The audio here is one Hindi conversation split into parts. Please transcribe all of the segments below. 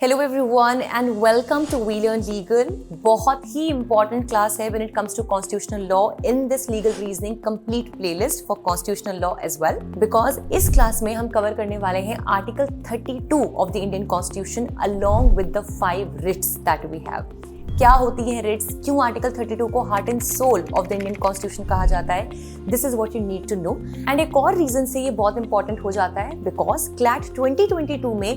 Hello everyone and welcome to We Learn Legal. बहुत ही important class है when it comes to constitutional law in this legal reasoning complete playlist for constitutional law as well. Because इस class में हम cover करने वाले हैं Article 32 of the Indian Constitution along with the 5 writs that we have. क्या होती हैं रिट्स, क्यों आर्टिकल 32 को heart and soul of the Indian constitution कहा जाता है, this is what you need to know. And एक और रीजन से ये बहुत इंपॉर्टेंट हो जाता है बिकॉज क्लैट 2022 में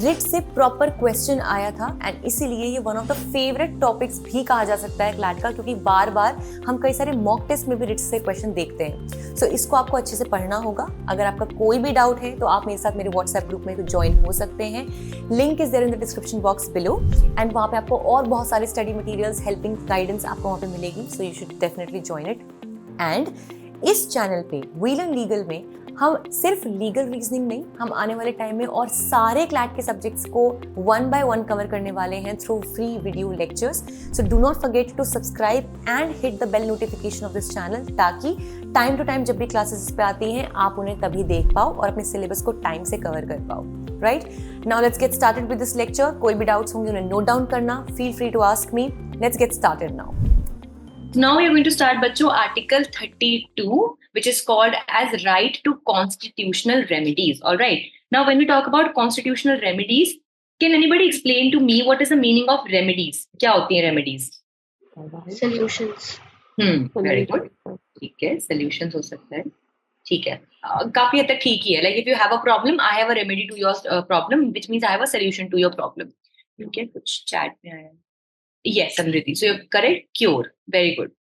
रिट से प्रॉपर क्वेश्चन आया था एंड इसीलिए ये one of the favourite topics भी कहा जा सकता है क्लैट का, क्योंकि बार बार हम कई सारे मॉक टेस्ट में भी रिट से क्वेश्चन देखते हैं. सो इसको आपको अच्छे से पढ़ना होगा. अगर आपका कोई भी डाउट है तो आप मेरे साथ मेरे व्हाट्सएप ग्रुप में ज्वाइन हो सकते हैं. Link is there in the description box below and वहाँ पे आपको और बहुत सारे स्टडी मटेरियल्स, हेल्पिंग गाइडेंस आपको वहाँ पे मिलेगी. So you should definitely join it. And इस चैनल पे वी लर्न लीगल में हम सिर्फ लीगल रीजनिंग नहीं, हम आने वाले टाइम में और सारे क्लैट के सब्जेक्ट्स को 1 by 1 कवर करने वाले हैं through free video lectures. So do not forget to subscribe and hit the bell notification of this channel, ताकि टाइम टू टाइम जब भी क्लासेस पे आती हैं आप उन्हें तभी देख पाओ और अपने सिलेबस को टाइम से कवर कर पाओ. Right now let's get started with this lecture. कोई भी डाउट्स होंगे उन्हें नोट डाउन करना. Feel free to ask me. Let's get started now. Now we are going to start, बच्चों, Article 32, which is called as right to constitutional remedies. All right. Now, when we talk about constitutional remedies, can anybody explain to me what is the meaning of remedies? क्या होती हैं remedies? Solutions. Very good. ठीक है, solutions हो सकता है. ठीक है, काफी हद तक ठीक ही है. Like if you have a problem, I have a remedy to your problem, which means I have a solution to your problem. ठीक है, कुछ chat में आया. Yes, Samriti. So you're correct. Cure. Very good.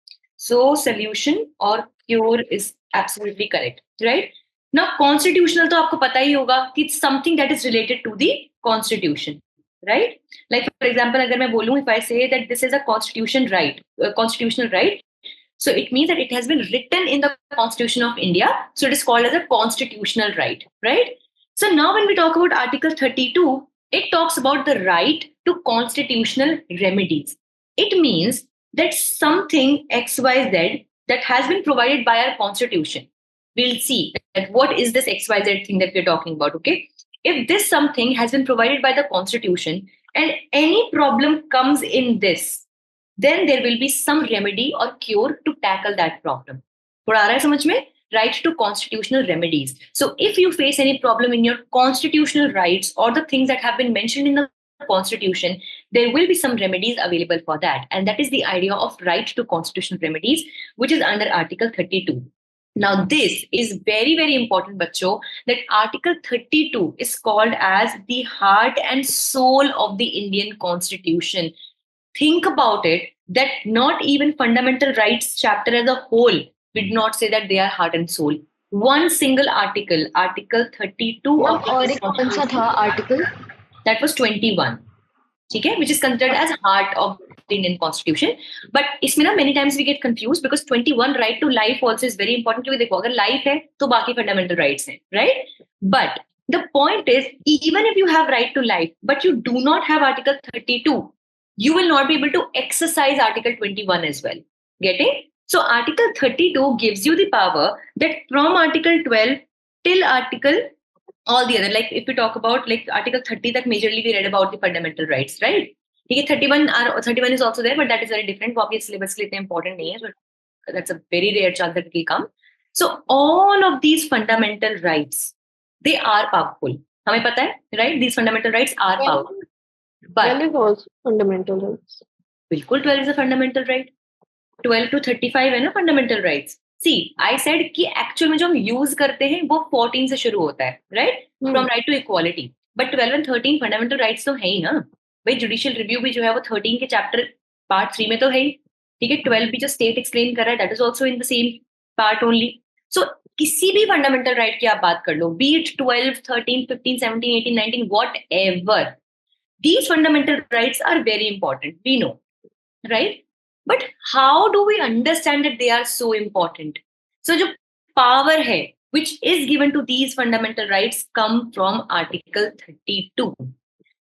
So solution or cure is absolutely correct, right? Now constitutional तो आपको पता ही होगा कि it's something that is related to the constitution, right? Like for example, अगर मैं बोलूँ, if I say that this is a constitutional right, so it means that it has been written in the Constitution of India, so it is called as a constitutional right, right? So now when we talk about Article 32, it talks about the right to constitutional remedies. It means that something XYZ that has been provided by our constitution. We'll see that what is this XYZ thing that we're talking about, okay? If this something has been provided by the constitution and any problem comes in this, then there will be some remedy or cure to tackle that problem. थोड़ा आ रहा है समझ में? Right to constitutional remedies. So if you face any problem in your constitutional rights or the things that have been mentioned in the constitution, there will be some remedies available for that. And that is the idea of right to constitutional remedies, which is under Article 32. Now this is very, very important, bachcho, that Article 32 is called as the heart and soul of the Indian Constitution. Think about it, that not even fundamental rights chapter as a whole did not say that they are heart and soul. One single article, Article 32 of the Constitution, article that was 21, okay, which is considered as heart of the Indian Constitution. But इसमें ना many times we get confused because 21 right to life also is very important. क्योंकि देखो, अगर life है तो बाकी fundamental rights हैं, right? But the point is, even if you have right to life, but you do not have Article 32, you will not be able to exercise Article 21 as well. Getting? So Article 32 gives you the power that from Article 12 till Article all the other, like if we talk about like Article 30 that majorly we read about the fundamental rights, right? Okay, 31 is also there, but that is very different. वो आपके syllabus के लिए इतना important नहीं है, so that's a very rare chance that it will come. So all of these fundamental rights, they are powerful. हमें पता है, right? These fundamental rights are powerful. But 12 is also fundamental rights. बिल्कुल 12 is a fundamental right. 12 to 35 है ना fundamental rights. See, I said कि actual में जो हम use करते हैं वो 14 से शुरू होता है, right? From right to equality. But 12 and 13 fundamental rights तो है ही ना. भाई judicial review भी जो है वो 13 के chapter part 3 में तो है ही. ठीक है, 12 भी जो state explain कर रहा है, that is also in the same part only. So किसी भी fundamental right की आप बात कर लो, be it 12, 13, 15, 17, 18, 19, whatever. These fundamental rights are very important. We know, right? But how do we understand that they are so important? So जो power है which is given to these fundamental rights come from Article 32.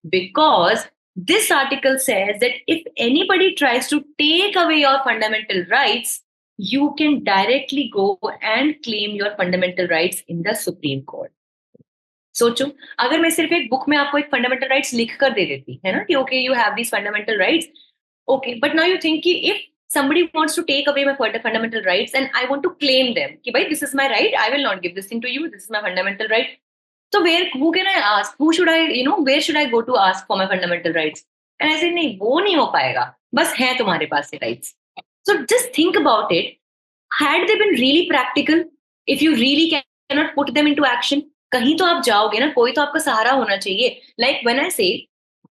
Because this article says that if anybody tries to take away your fundamental rights, you can directly go and claim your fundamental rights in the Supreme Court. सोचो, अगर मैं सिर्फ एक बुक में आपको एक फंडामेंटल राइट्स लिख कर दे देती है ना कि okay you have these fundamental rights, okay, but now you think कि if somebody wants to take away my fundamental rights and I want to claim them कि भाई this is my right, I will not give this thing to you, this is my fundamental right. So who can I ask, who should I, where should I go to ask for my fundamental rights? And I said नहीं, वो नहीं हो पाएगा, बस है तुम्हारे पास ये rights. So just think about it. Had they been really practical, if you really cannot put them into action, कहीं तो आप जाओगे ना, कोई तो आपका सहारा होना चाहिए. Like when I say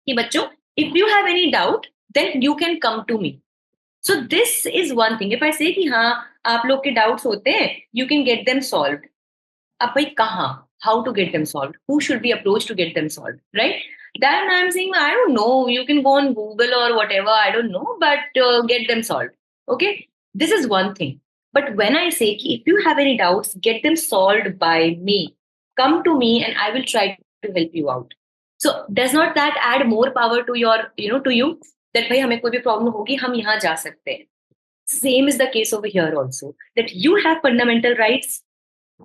कि बच्चों, if you have any doubt, then you can come to me. So this is one thing. If I say कि हाँ आप लोग के doubts होते हैं, you can get them solved. अब भाई कहाँ? How to get them solved? Who should be approached to get them solved? Right? Then I'm saying I don't know. You can go on Google or whatever. I don't know, but get them solved. Okay? This is one thing. But when I say कि if you have any doubts, get them solved by me. Come to me and I will try to help you out. So does not that add more power to your, to you? That भाई हमें कोई भी प्रॉब्लम होगी हम यहाँ जा सकते हैं. Same is the case over here also. That you have fundamental rights,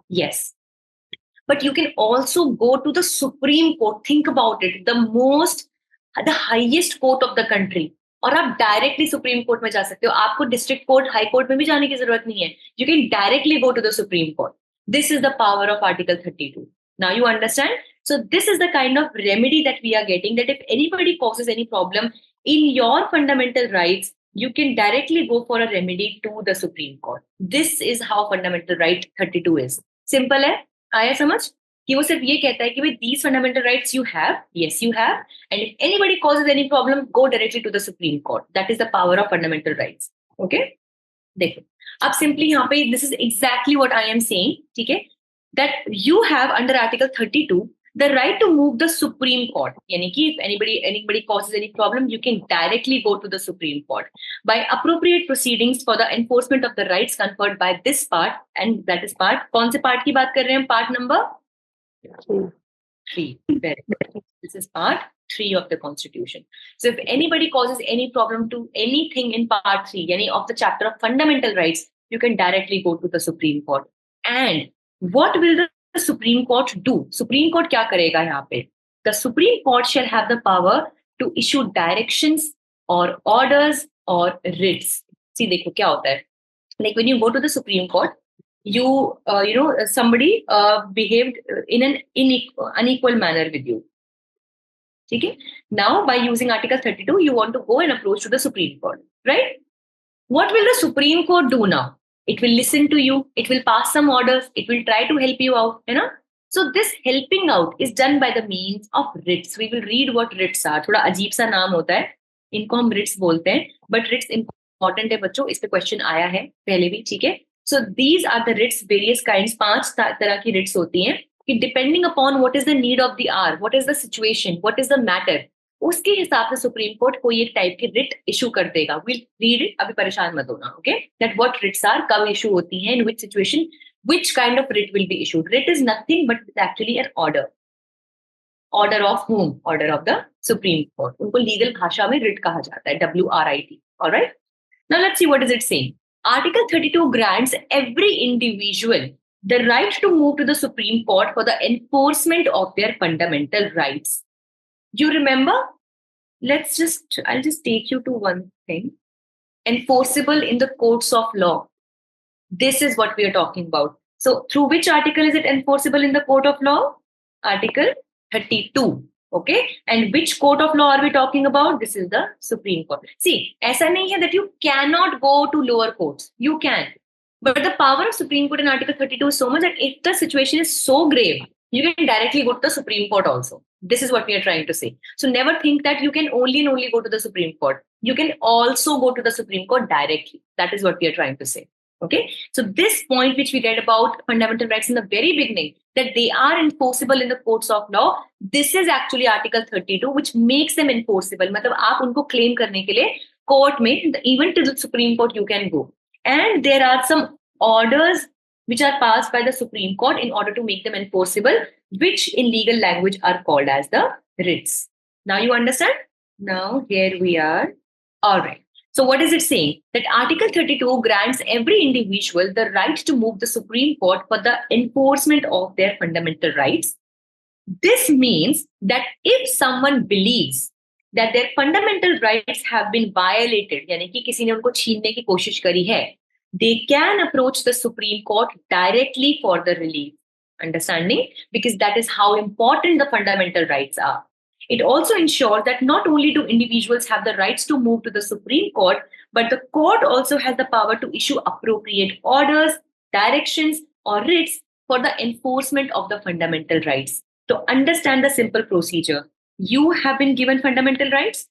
yes, but you can also go to the Supreme Court. Think about it, the highest court of the country. और आप डायरेक्टली सुप्रीम कोर्ट में जा सकते हो. आपको डिस्ट्रिक्ट कोर्ट, हाई कोर्ट में भी जाने की जरूरत नहीं है. You can directly go to the supreme court. This is the power of article 32. Now you understand? So this is the kind of remedy that we are getting, that if anybody causes any problem in your fundamental rights, you can directly go for a remedy to the Supreme Court. This is how fundamental right 32 is. Simple है? आया समझ? कि वो सिर्फ ये कहता है कि भाई these fundamental rights you have, yes you have, and if anybody causes any problem, go directly to the Supreme Court. That is the power of fundamental rights. Okay? देखो, अब simply यहाँ पे this is exactly what I am saying, ठीक है? That you have under Article 32 the right to move the Supreme Court. Yani ki if anybody causes any problem, you can directly go to the Supreme Court by appropriate proceedings for the enforcement of the rights conferred by this part, and that is part. कौन से part की बात कर रहे हैं? Part number 3. This is part 3 of the Constitution. So if anybody causes any problem to anything in part 3, yani of the chapter of fundamental rights, you can directly go to the Supreme Court. And what will the Supreme Court do? Supreme Court क्या करेगा यहाँ पे? The Supreme Court shall have the power to issue directions or orders or writs. See, देखो क्या होता है? Like when you go to the Supreme Court, somebody behaved in an unequal manner with you. ठीक है? Now by using Article 32, you want to go and approach to the Supreme Court, right? What will the Supreme Court do now? It will listen to you. It will pass some orders. It will try to help you out, you know. So this helping out is done by the means of writs. We will read what writs are. थोड़ा अजीब सा नाम होता है. इनको हम writs बोलते हैं. But writs important है बच्चों. इस पे question आया है पहले भी, ठीक है? So these are the writs, various kinds. 5 तरह की writs होती हैं. कि depending upon what is the need of the hour, what is the situation, what is the matter, उसके हिसाब से सुप्रीम कोर्ट कोई एक टाइप की रिट इशू कर देगा. विल रीड इट, अभी परेशान मत होना. Okay, that what writs are, कब इशू होती हैं, in which situation, which kind of writ will be issued. Writ is nothing but it's actually an order. Order of home? Order of the supreme court. उनको लीगल भाषा में रिट कहा जाता है, WRIT. Alright, now let's see what is it saying. Article 32 grants every individual the right to move to the Supreme Court for the enforcement of their fundamental rights. You remember? I'll just take you to one thing. Enforceable in the courts of law. This is what we are talking about. So through which article is it enforceable in the court of law? Article 32. Okay. And which court of law are we talking about? This is the Supreme Court. See, ऐसा नहीं है that you cannot go to lower courts. You can. But the power of Supreme Court in Article 32 is so much that if the situation is so grave, you can directly go to the Supreme Court also. This is what we are trying to say. So never think that you can only and only go to the Supreme Court. You can also go to the Supreme Court directly. That is what we are trying to say. Okay. So this point which we read about fundamental rights in the very beginning, that they are enforceable in the courts of law, this is actually Article 32 which makes them enforceable. मतलब आप उनको claim करने के लिए court में, even to the Supreme Court you can go. And there are some orders which are passed by the Supreme Court in order to make them enforceable, which in legal language are called as the writs. Now you understand? Now here we are. All right. So what is it saying? That Article 32 grants every individual the right to move the Supreme Court for the enforcement of their fundamental rights. This means that if someone believes that their fundamental rights have been violated, यानी कि किसी ने उनको छीनने की कोशिश करी है, they can approach the Supreme Court directly for the relief. Understanding? Because that is how important the fundamental rights are. It also ensures that not only do individuals have the rights to move to the Supreme Court, but the court also has the power to issue appropriate orders, directions, or writs for the enforcement of the fundamental rights. So understand the simple procedure. You have been given fundamental rights.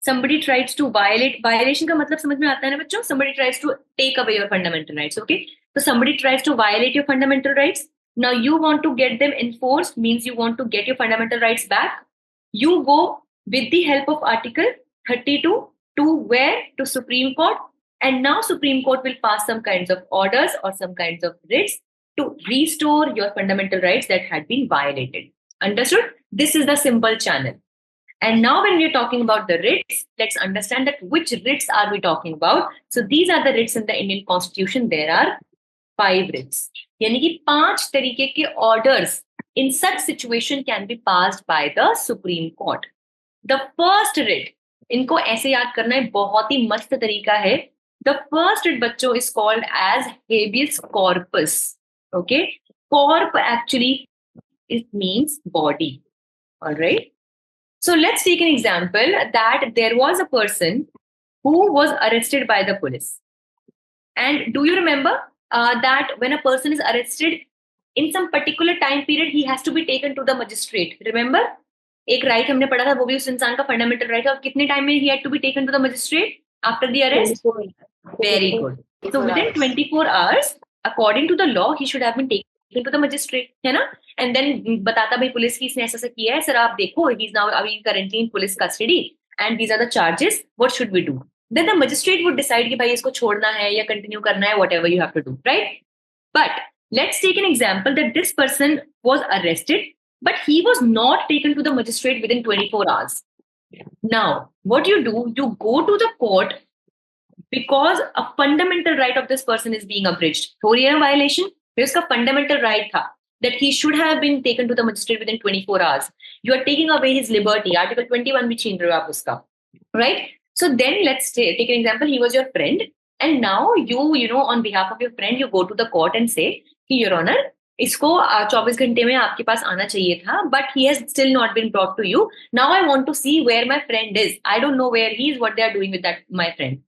Somebody tries to violation का मतलब समझ में आता है ना बच्चों? Somebody tries to take away your fundamental rights, okay? So somebody tries to violate your fundamental rights. Now you want to get them enforced, means you want to get your fundamental rights back. You go with the help of Article 32 to where? To Supreme Court. And now Supreme Court will pass some kinds of orders or some kinds of writs to restore your fundamental rights that had been violated. Understood? This is the simple channel. And now when we're talking about the writs, let's understand that which writs are we talking about. So these are the writs in the Indian Constitution. There are 5 writs. यानी कि 5 तरीके के orders in such situation can be passed by the Supreme Court. The first writ, इनको ऐसे याद करना है, बहुत ही मस्त तरीका है. The first writ बच्चों is called as habeas corpus. Okay, corp actually it means body. All right. So let's take an example that there was a person who was arrested by the police. And do you remember that when a person is arrested in some particular time period, he has to be taken to the magistrate. Remember? एक right हमने पढ़ा था, वो भी उस इंसान का fundamental right है. कितने time में he had to be taken to the magistrate after the arrest? 24. Very good. So within 24 hours, according to the law, he should have been taken to the magistrate, है ना? And then बताता भाई पुलिस की इसने ऐसा ऐसा किया है, सर आप देखो, he is now currently in police custody and these are the charges, what should we do? Then the magistrate would decide कि भाई इसको छोड़ना है या continue करना है, whatever you have to do, right? But let's take an example that this person was arrested, but he was not taken to the magistrate within 24 hours. Now, what you do, you go to the court because a fundamental right of this person is being abridged. हो रही है ना violation? फिर उसका fundamental right था that he should have been taken to the magistrate within 24 hours. You are taking away his liberty. Article 21 भी छीन रहे हो आप उसका, right? So then let's take an example. He was your friend, and now you know, on behalf of your friend, you go to the court and say कि Your Honor, इसको 24 घंटे में आपके पास आना चाहिए था, but he has still not been brought to you. Now I want to see where my friend is. I don't know where he is, what they are doing with that my friend.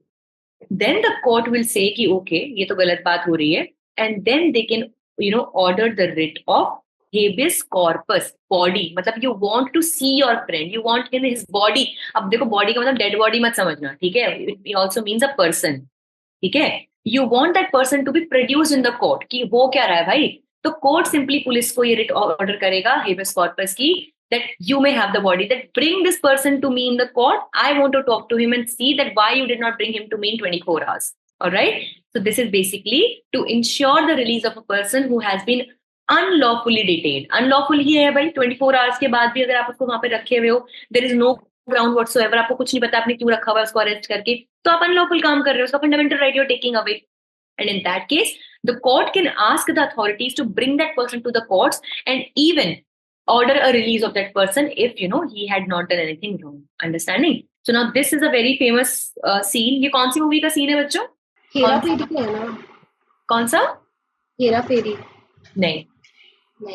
Then the court will say कि okay, ये तो गलत बात हो रही है, and then they can order the writ of habeas corpus, body. मतलब you want to see your friend, you want in his body. अब देखो body का मतलब dead body मत समझना, ठीक है? It also means a person, ठीक है? You want that person to be produced in the court कि वो क्या रहा है भाई? तो court simply पुलिस को ये writ order करेगा habeas corpus की that you may have the body, that bring this person to me in the court. I want to talk to him and see that why you did not bring him to me in 24 hours. All right. So this is basically to ensure the release of a person who has been unlawfully detained. Unlawful ही है भाई, 24 hours के बाद भी अगर आप उसको वहां पे रखे हुए हो, there is no ground whatsoever, आपको कुछ नहीं पता आपने क्यों रखा हुआ है उसको अरेस्ट करके, तो आप unlawful काम कर रहे हो, उसका fundamental right you're taking away. And in that case, the court can ask the authorities to bring that person to the courts and even order a release of that person if he had not done anything wrong. Understanding? So now this is a very famous scene. ये कौन सी मूवी का सीन है बच्चों? हेरा फेरी का है ना? कौन सा? हेरा फेरी नहीं,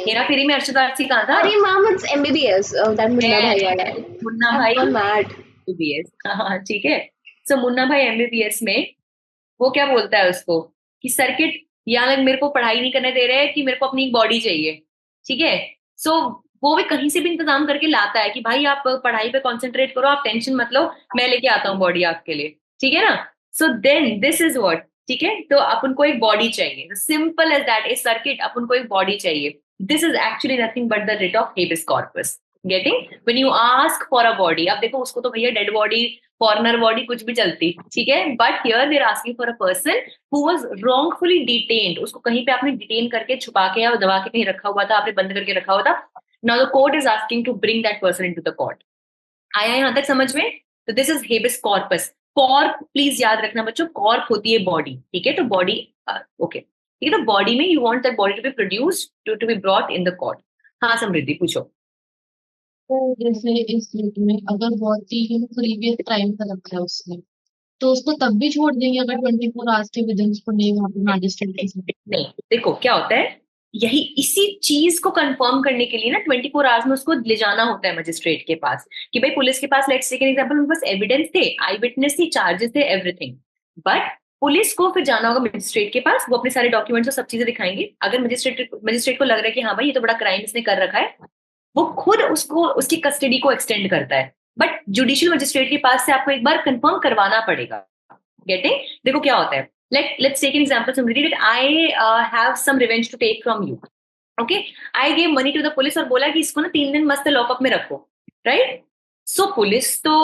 हेरा फेरी में अर्शद वारसी कहाँ था? अरे ma'am, it's MBBS, that Munna भाई वाला है. मुन्ना भाई मैड एमबीबीएस. हाँ ठीक है. सो मुन्ना भाई एमबीबीएस में वो क्या बोलता है उसको कि सर्किट यहाँ मेरे को पढ़ाई नहीं करने दे रहे हैं कि मेरे को अपनी एक बॉडी चाहिए, ठीक है? सो वो भी कहीं से भी इंतजाम करके लाता है कि भाई आप पढ़ाई पे कंसंट्रेट करो, आप टेंशन मत लो, मैं लेके आता हूँ बॉडी आपके लिए, ठीक है ना? So then this is what, ठीक है? तो अपन को एक बॉडी चाहिए, simple as that, a circuit, अपन को एक बॉडी चाहिए. This is actually nothing but the writ of habeas corpus. Getting? When you ask for a body, अब देखो उसको तो भैया डेड बॉडी, फॉरनर बॉडी कुछ भी चलती, ठीक है? But here they are asking for a person who was wrongfully detained. उसको कहीं पे आपने डिटेन करके छुपा के या दबा के कहीं रखा हुआ था, आपने बंद करके रखा हुआ था. Now the court is asking to bring that person into the court. आया यहाँ तक समझ में? तो this is habeas corpus. Corp please याद रखना बच्चों, corp होती है बॉडी, ठीक है? तो बॉडी ओके, ठीक है? तो बॉडी में you want that body to be produced, to be brought in the court. हाँ समृद्धि पूछो। तो जैसे इस केस में अगर बहुत ही प्रीवियस क्राइम कर रखा है उसने, तो उसको तब भी छोड़ देंगे अगर 24 आवर्स के विद इन उसको नहीं वहां पे मैजिस्ट्रेट के साथ? नहीं, देखो क्या होता है, यही इसी चीज को कंफर्म करने के लिए ना 24 आवर्स में उसको ले जाना होता है मजिस्ट्रेट के पास, कि भाई पुलिस के पास, लेट्स टेक एन एग्जांपल, उनके पास एविडेंस थे, आई विटनेस थी, चार्जेस थे, एवरीथिंग, बट पुलिस को फिर जाना होगा मजिस्ट्रेट के पास, वो अपने सारे डॉक्यूमेंट्स और सब चीजें दिखाएंगे। अगर मजिस्ट्रेट को लग रहा है कि हाँ भाई ये तो बड़ा क्राइम इसने कर रखा है, वो खुद उसको उसकी कस्टडी को एक्सटेंड करता है, बट जुडिशियल मजिस्ट्रेट के पास से आपको एक बार कंफर्म करवाना पड़ेगा। गेटिंग? देखो क्या होता है, let's take an example, Samriti, that I have some revenge to take from you. Okay, I gave money to the police और बोला कि इसको ना 3 दिन मस्त लॉकअप में रखो, राइट? सो पुलिस तो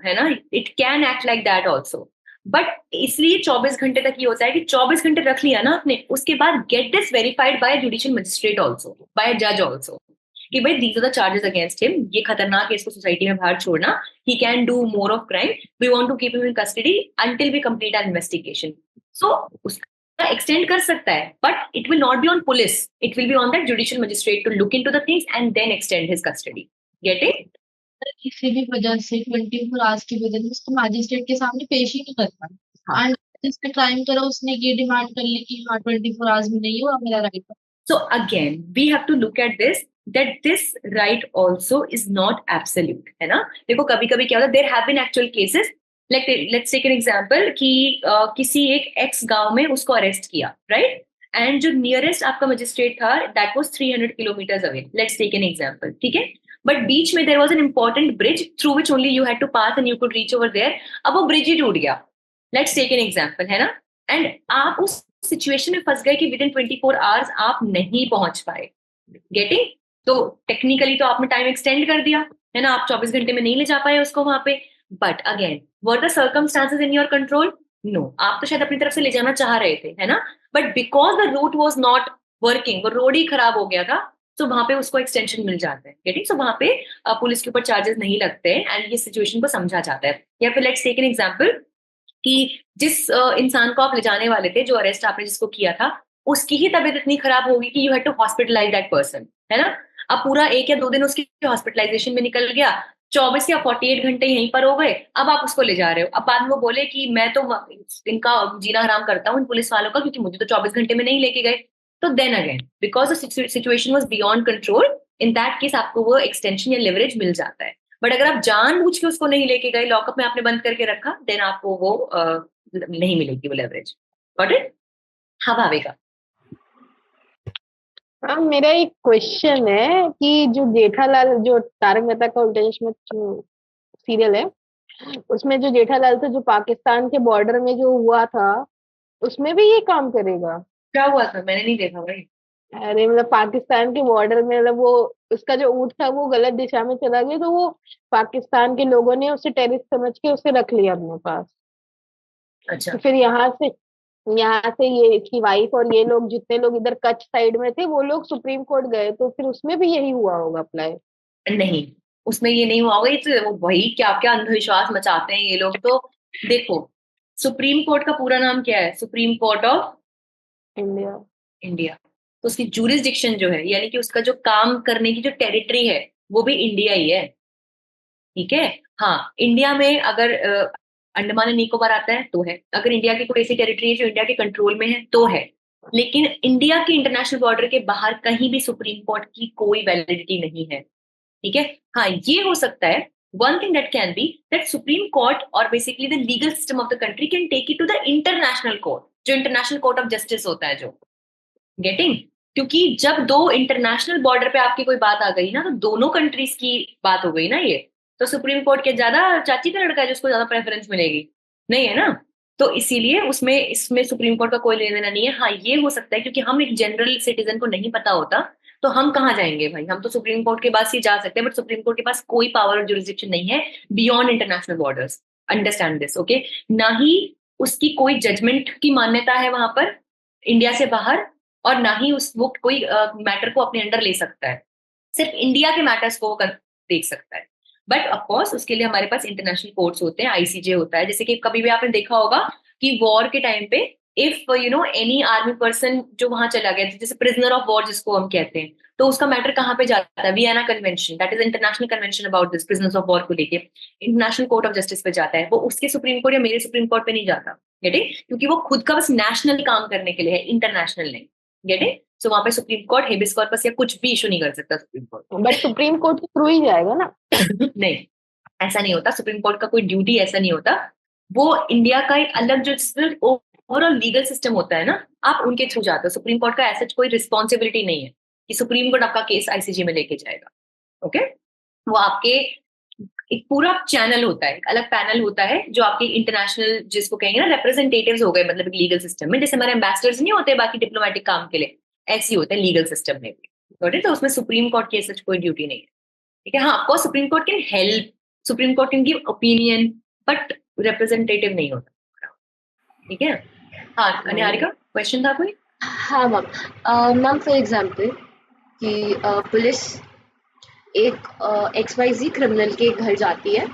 है ना, it can act like that also, but इसलिए 24 घंटे तक ये होता है कि 24 घंटे रख लिया ना आपने, उसके बाद get this verified by judicial magistrate also, by जज ऑल्सो, कि भाई these are the charges against him, ये खतरनाक है, इसको सोसाइटी में बाहर छोड़ना, he can do more of crime, we want to keep him in custody until we complete our investigation. So उसका एक्सटेंड कर सकता है, but it will not be on police, it will be on that judicial magistrate to look into the things and then extend his custody. Get it? किसी भी वजह से 24 आवर्स की वजह से उसको मैजिस्ट्रेट के सामने पेश ही नहीं कर पाए, हाँ। एंड जिसने क्राइम करा उसने ये डिमांड कर ली कि हाँ 24 आवर्स में नहीं हुआ मेरा right. So again, we have to look at this, that this right also is not absolute, है ना? देखो कभी कभी क्या होता है, there have been actual cases, like let's take an example कि किसी एक एक्स गांव में उसको अरेस्ट किया, right? एंड जो नियरेस्ट आपका मजिस्ट्रेट था that was 300 kilometers away, let's take an example, ठीक है? बट बीच में there was an important bridge through which only you had to pass and you could reach over there, अब वो ब्रिज ही टूट गया, let's take an example, है ना? एंड आप उस सिचुएशन में फंस गए कि विद इन 24 आवर्स आप नहीं पहुंच पाए। गेटिंग? तो टेक्निकली तो आपने टाइम एक्सटेंड कर दिया, है ना, आप 24 घंटे में नहीं ले जा पाए उसको वहां पे, but again were the circumstances in your control? No, आप तो शायद अपनी तरफ से ले जाना चाह रहे थे, है ना, but because the route was not working, वो रोड ही खराब हो गया था, तो वहां पे उसको एक्सटेंशन मिल जाता है। गेटिंग? सो वहां पे पुलिस के ऊपर चार्जेस नहीं लगते एंड ये सिचुएशन को समझा जाता है। या फिर लेट्स टेक एन एग्जांपल कि जिस इंसान को आप ले जाने वाले थे, जो अरेस्ट आपने जिसको किया था, उसकी ही तबीयत इतनी खराब होगी कि you had to hospitalize that person, है ना? अब पूरा 1 या 2 दिन उसकी हॉस्पिटलाइजेशन में निकल गया, 24 या 48 घंटे यहीं पर हो गए, अब आप उसको ले जा रहे हो, अब बाद में वो बोले कि मैं तो इनका जीना हराम करता हूँ इन पुलिस वालों का, क्योंकि मुझे तो 24 घंटे में नहीं लेके गए। तो then again because the situation was beyond control, in that case आपको वो एक्सटेंशन या लेवरेज मिल जाता है। बट अगर आप जानबूझ के उसको नहीं लेके गए, लॉकअप में आपने बंद करके रखा, देन आपको वो नहीं मिलेगी वो लेवरेज। Got it? हाँ भावेगा। हाँ, मेरा एक क्वेश्चन है कि जो जेठालाल, जो तारक मेहता का उल्टा चश्मा सीरियल है, उसमें जो जेठालाल था, जो पाकिस्तान के बॉर्डर में जो हुआ था, उसमें भी ये काम करेगा? क्या हुआ था? मैंने नहीं देखा भाई। अरे मतलब पाकिस्तान के बॉर्डर में, मतलब वो उसका जो ऊँट था वो गलत दिशा में चला गया, तो वो पाकिस्तान के लोगों ने उसे टेररिस्ट समझ के उसे रख लिया अपने पास। अच्छा, तो फिर यहाँ से ये इसकी वाइफ और ये लोग, जितने लोग इधर कच्छ साइड में थे, वो लोग सुप्रीम कोर्ट गए, तो फिर उसमें भी यही हुआ होगा अप्लाई? नहीं उसमें ये नहीं हुआ होगा, ये तो वही क्या क्या अंधविश्वास मचाते हैं ये लोग। तो देखो, सुप्रीम कोर्ट का पूरा नाम क्या है? Supreme court of India. India. तो उसकी जूरिसडिक्शन जो है, यानी कि उसका जो काम करने की जो टेरिटरी है, वो भी इंडिया ही है। ठीक है? हाँ, इंडिया में अगर अंडमान एंड निकोबार आता है तो है, अगर इंडिया की कोई ऐसी टेरिटरी है जो इंडिया के कंट्रोल में है तो है, लेकिन इंडिया के इंटरनेशनल बॉर्डर के बाहर कहीं भी सुप्रीम कोर्ट की कोई वैलिडिटी नहीं है। ठीक है? हाँ, ये हो सकता है, one thing that can be that Supreme Court or basically the legal system of the country can take it to the international court, जो इंटरनेशनल कोर्ट ऑफ जस्टिस होता है, जो गेटिंग, क्योंकि जब दो इंटरनेशनल बॉर्डर पे आपकी कोई बात आ गई ना, तो दोनों कंट्रीज की बात हो गई ना ये, तो सुप्रीम कोर्ट के ज्यादा चाची का लड़का है जिसको ज्यादा प्रेफरेंस मिलेगी? नहीं है ना। तो इसीलिए उसमें इसमें सुप्रीम कोर्ट का कोई लेना देना नहीं है। हाँ, ये हो सकता है क्योंकि हम एक जनरल सिटीजन को नहीं पता होता, तो हम कहाँ जाएंगे भाई, हम तो सुप्रीम कोर्ट के पास ही जा सकते हैं, बट सुप्रीम कोर्ट के पास कोई पावर और जुरिसडिक्शन नहीं है beyond international borders. Understand this, okay? ना ही उसकी कोई जजमेंट की मान्यता है वहां पर इंडिया से बाहर, और ना ही वो कोई मैटर को अपने अंडर ले सकता है, सिर्फ इंडिया के मैटर्स को वो देख सकता है। बट ऑफकोर्स उसके लिए हमारे पास इंटरनेशनल कोर्ट्स होते हैं, आईसीजे होता है, जैसे कि कभी भी आपने देखा होगा कि वॉर के टाइम पे if you know any army person जो वहां चला गया, जैसे प्रिजनर ऑफ वॉर जिसको हम कहते हैं, तो उसका मैटर कहाँ पे जाता है? Vienna convention, that is international convention about this prisoners of war को लेके इंटरनेशनल कोर्ट ऑफ जस्टिस पे जाता है। वो उसके सुप्रीम कोर्ट या मेरे सुप्रीम कोर्ट पे नहीं जाता, गेट इट? क्योंकि वो खुद का बस नेशनल काम करने के लिए है, इंटरनेशनल नहीं, गेट इट? सो वहां पे सुप्रीम कोर्ट हेबिस कॉर्पस या कुछ भी इशू नहीं कर सकता supreme court. But supreme court के थ्रू ही जाएगा ना? नहीं, ऐसा नहीं होता, सुप्रीम कोर्ट का कोई ड्यूटी ऐसा नहीं होता। वो इंडिया का एक अलग जो ओवरऑल लीगल सिस्टम होता है ना, आप उनके थ्रू जाते हो। सुप्रीम कोर्ट का ऐसा कोई रिस्पॉन्सिबिलिटी नहीं है कि सुप्रीम कोर्ट आपका केस आईसीजे में लेके जाएगा, ओके? वो आपके एक पूरा चैनल होता है, एक अलग पैनल होता है जो आपके इंटरनेशनल, जिसको कहेंगे ना रिप्रेजेंटेटिव्स हो गए, मतलब एक लीगल सिस्टम में जैसे हमारे एम्बेसडर्स नहीं होते बाकी डिप्लोमेटिक काम के लिए, ऐसे ही होते हैं लीगल सिस्टम में भी, तो उसमें सुप्रीम कोर्ट की ऐसा कोई ड्यूटी नहीं है, ठीक है? हाँ, of course supreme court can help, supreme court can give opinion, but representative नहीं होता, ठीक है? हाँ, निहारिका क्वेश्चन था कोई? हाँ मैम, मैम फॉर एग्जाम्पल कि पुलिस एक XYZ क्रिमिनल के घर जाती है,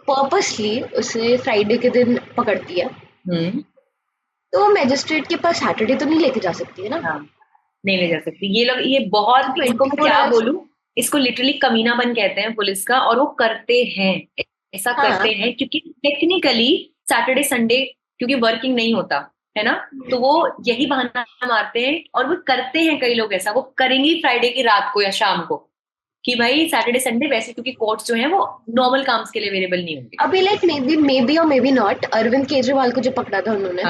पर्पसली उसे फ्राइडे के दिन पकड़ती है, तो मैजिस्ट्रेट के पास सैटरडे तो नहीं लेके जा सकती है ना? हाँ, नहीं ले जा सकती। ये लोग, ये बहुत, इसको मैं क्या बोलूं, इसको लिटरली कमीनापन कहते हैं पुलिस का, और वो करते हैं, ऐसा करते हैं क्योंकि टेक्निकली सैटरडे संडे क्योंकि वर्किंग नहीं होता है ना, तो वो यही बहाना मारते हैं, और वो करते हैं कई लोग ऐसा, वो करेंगे फ्राइडे की रात को या शाम को कि भाई सैटरडे संडे वैसे, क्योंकि कोर्ट्स जो हैं वो नॉर्मल काम के लिए अवेलेबल नहीं होंगे। अभी लाइक मे बी और maybe not, Arvind Kejriwal को जो पकड़ा था उन्होंने,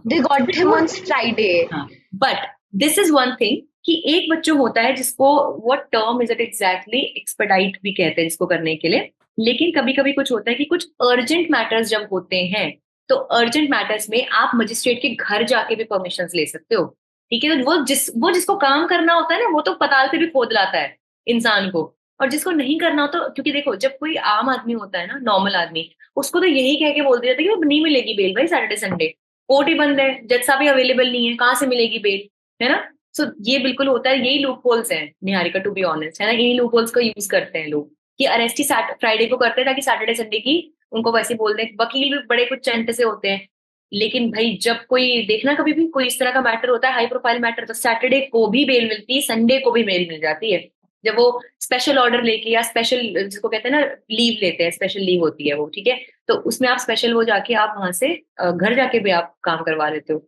they got him on Friday. But this is one thing कि एक बच्चों होता है जिसको what term is it exactly, expedite भी कहते हैं इसको करने के लिए, लेकिन कभी कभी कुछ होता है कि कुछ अर्जेंट मैटर्स जब होते हैं, तो अर्जेंट मैटर्स में आप मजिस्ट्रेट के घर जाके भी परमिशन ले सकते हो, ठीक है? तो वो जिसको काम करना होता है ना, वो तो पताल से भी खोद लाता है इंसान को, और जिसको नहीं करना हो तो, क्योंकि देखो जब कोई आम आदमी होता है ना, नॉर्मल आदमी, उसको तो यही कह के बोल दिया जाता है कि नहीं मिलेगी बेल भाई सैटरडे संडे, कोर्ट ही बंद है, जज साहब भी अवेलेबल नहीं है, कहाँ से मिलेगी बेल, है ना? सो ये बिल्कुल होता है, यही लूप होल्स हैं निहारिका, टू बी ऑनेस्ट, है ना? यही लूप होल्स को यूज करते हैं लोग कि अरेस्ट ही फ्राइडे को करते हैं ताकि सैटरडे संडे की उनको वैसे बोल दें। वकील भी बड़े कुछ चंट से होते हैं, लेकिन भाई जब कोई देखना कभी भी कोई इस तरह का मैटर होता है, हाई प्रोफाइल मैटर, तो सैटरडे को भी बेल मिलती है, संडे को भी बेल मिल जाती है, जब वो स्पेशल ऑर्डर लेके या स्पेशल जिसको कहते हैं ना लीव लेते हैं, स्पेशल लीव होती है वो, ठीक है? तो उसमें आप स्पेशल वो जाके आप वहां से घर जाके भी आप काम करवा लेते हो,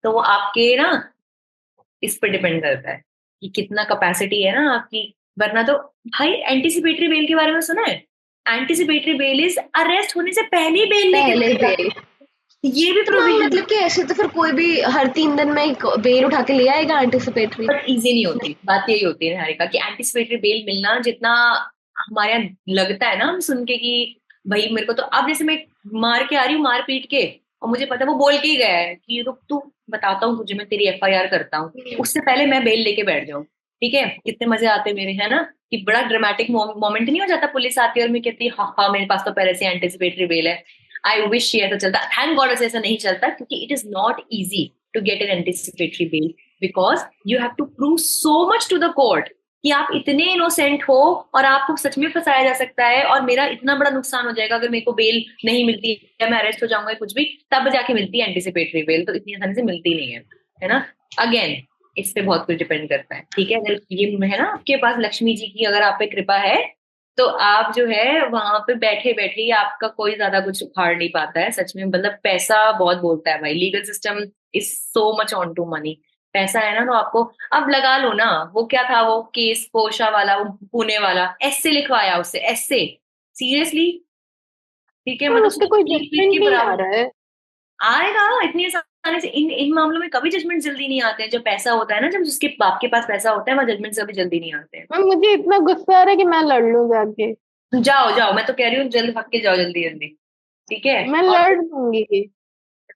तो वो आपके ना इस पर डिपेंड करता है कि कितना कैपेसिटी है ना आपकी। वरना तो भाई एंटीसिपेटरी बेल के बारे में सुना है? एंटीसिपेटरी बेल इज अरेस्ट होने से पहले ही बेल लेके, ये भी प्रोविजन, मतलब कि ऐसे तो फिर कोई भी हर 3 दिन में बेल उठा के ले आएगा एंटीसिपेटरी, बट इजी नहीं होती। बात यही होती है निहारिका कि एंटीसिपेटरी बेल मिलना जितना हमारे यहाँ लगता है ना हम सुन के कि भाई मेरे को तो, अब जैसे मैं मार के आ रही हूँ, मार पीट के, और मुझे पता है वो बोल के ही गया है कि रुक तू बताता हूँ तुझे, मैं तेरी FIR करता हूँ, उससे पहले मैं बेल लेके बैठ जाऊँ, ठीक है? कितने मजे आते मेरे, है ना? कि बड़ा ड्रामेटिक मोमेंट नहीं हो जाता, पुलिस आती है और मैं कहती है हाँ मेरे पास तो पहले से एंटीसिपेटरी बेल है। आई विश ये ऐसा चलता, थैंक गॉड ऐसा नहीं चलता, क्योंकि it is not easy to get an anticipatory bail, because you have to prove so much to the court कि आप इतने इनोसेंट हो और आपको सच में फंसाया जा सकता है, और मेरा इतना बड़ा नुकसान हो जाएगा अगर मेरे को बेल नहीं मिलती या मैं अरेस्ट हो जाऊंगा कुछ भी, तब जाके मिलती है एंटीसिपेटरी बेल, तो इतनी आसानी से मिलती नहीं है ना? अगेन इस पे बहुत कुछ डिपेंड करता है, ठीक है? अगर ये है ना आपके पास लक्ष्मी जी की अगर आप पे कृपा है, तो आप जो है वहां पे बैठे बैठे ही आपका कोई ज्यादा कुछ उखाड़ नहीं पाता है, सच में। मतलब पैसा बहुत बोलता है भाई, legal system is so much on to money, पैसा है ना तो आपको, अब लगा लो ना, वो क्या था वो केस पोशा वाला, वो पुणे वाला, ऐसे लिखवाया उससे, ऐसे सीरियसली, ठीक है? मतलब उसका कोई जजमेंट नहीं आ रहा है, आएगा इतनी आसानी से। इन मामलों में कभी जजमेंट जल्दी नहीं आते हैं, जब पैसा होता है ना, जब जिसके बाप के पास पैसा होता है वहाँ जजमेंट कभी जल्दी नहीं आते हैं। मुझे इतना गुस्सा आ रहा है कि मैं लड़ लूं जाके। जाओ, मैं तो कह रही हूँ जल्द भाग के जाओ, जल्दी जल्दी, ठीक है? मैं लड़ दूंगी,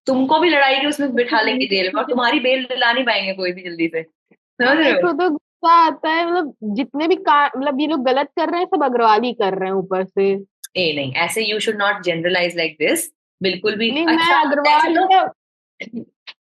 तुमको भी लड़ाई की उसमें बिठा लेंगे जेल में, और तुम्हारी बेल दिला नहीं पाएंगे कोई भी जल्दी से, समझ रहे हो? तो गुस्सा आता है, मतलब जितने भी मतलब ये लोग गलत कर रहे हैं सब अग्रवाल ही कर रहे हैं ऊपर से। नहीं, ऐसे you should not generalize like this, बिल्कुल भी। नहीं, मैं अग्रवाल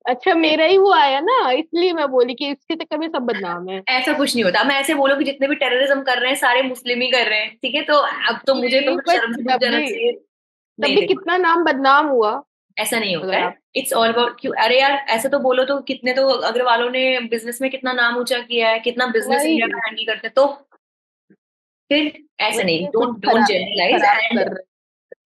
अच्छा मेरा ही वो आया ना, इसलिए मैं बोली कि इसके चक्कर में सब बदनाम है। ऐसा कुछ नहीं होता, मैं ऐसे बोलूं कि जितने भी टेररिज्म कर रहे हैं सारे मुस्लिम ही कर रहे हैं, ठीक है? तो अब तो मुझे तो शर्म से डूब जाना चाहिए। तब भी कितना नाम बदनाम हुआ, ऐसा नहीं होता है, इट्स ऑल अबाउट क्यों, अरे यार ऐसे तो बोलो तो कितने तो अग्रवालों ने बिजनेस में कितना नाम ऊंचा किया है, कितना बिजनेस वही इंडिया का हैंडल करते हैं, तो फिर ऐसे नहीं, वही सब डोंट जनरलाइज खराब एंड कर रहे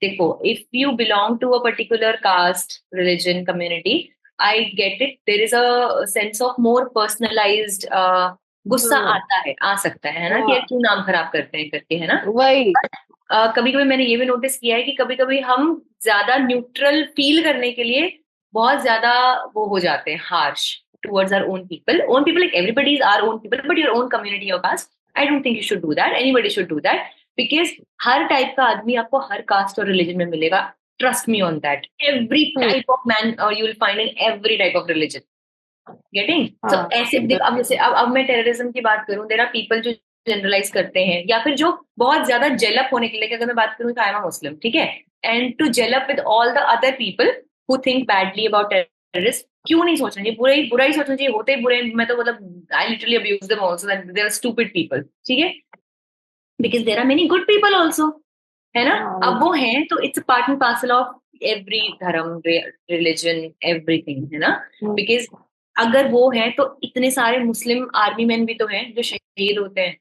देखो, if you belong to a particular caste, religion, community, I get it, there is a sense of more personalized गुस्सा हैं। आता है, आ सकता है ना, कि हाँ यार क्यों नाम खराब करते हैं करके, है ना। वही कभी कभी मैंने ये भी नोटिस किया है कि कभी कभी हम ज्यादा न्यूट्रल फील करने के लिए बहुत ज्यादा वो हो जाते हैं, harsh towards our own people, like everybody is our own people, but your own community your caste, I don't think you should do that, anybody should do that, because हर टाइप का आदमी आपको हर कास्ट और रिलीजन में मिलेगा, trust me on that, every type of man you will find in every type of religion, getting. So हाँ ऐसे देख, अब जैसे अब मैं टेररिज्म की बात करूं, देयर आर पीपल जो जनरलाइज करते हैं, या फिर जो बहुत ज्यादा जेलअप होने के लिए, कि अगर मैं बात करूं तो आई एम मुस्लिम, ठीक है, एंड टू जेलअप with all the other people who think badly about terrorist, क्यों नहीं सोचना चाहिए, बुरा ही सोचना चाहिए, होते ही बुरे, मैं तो मतलब I literally abuse them also, that they are stupid people, ठीक है, because there are many good people also, है ना। हाँ अब वो हैं तो it's part and parcel of every धर्म, रिलीजन, एवरीथिंग, है ना, बिकॉज अगर वो है तो इतने सारे मुस्लिम आर्मी मैन भी तो हैं जो शहीद होते हैं,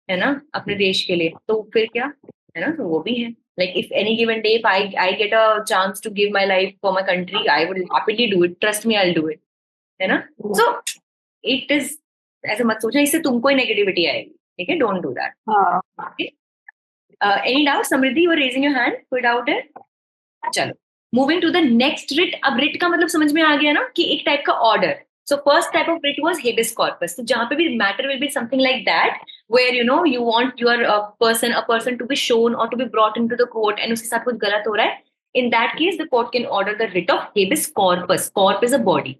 है ना, अपने देश के लिए, तो फिर क्या, है ना, तो वो भी है, like if any given day if I get a chance to give my life for my country, I would happily do it, trust me, I will do it, है ना। सो इट इज, ऐसे मत सोचना इससे तुमको ही नेगेटिविटी आएगी, ठीक है, डोंट डू दैट। हाँ any doubt, Samriddhi, you are raising your hand, कोई डाउट है? चलो, moving to the next writ. अब रिट का मतलब समझ में आ गया ना, कि एक टाइप का order. So first type of writ was habeas corpus, तो जहां पे भी matter will be something like that, where you want your person to be shown और to be brought into the court, and उसके साथ कुछ गलत हो रहा है, in that case the court can order the writ of habeas corpus. Corp is a body.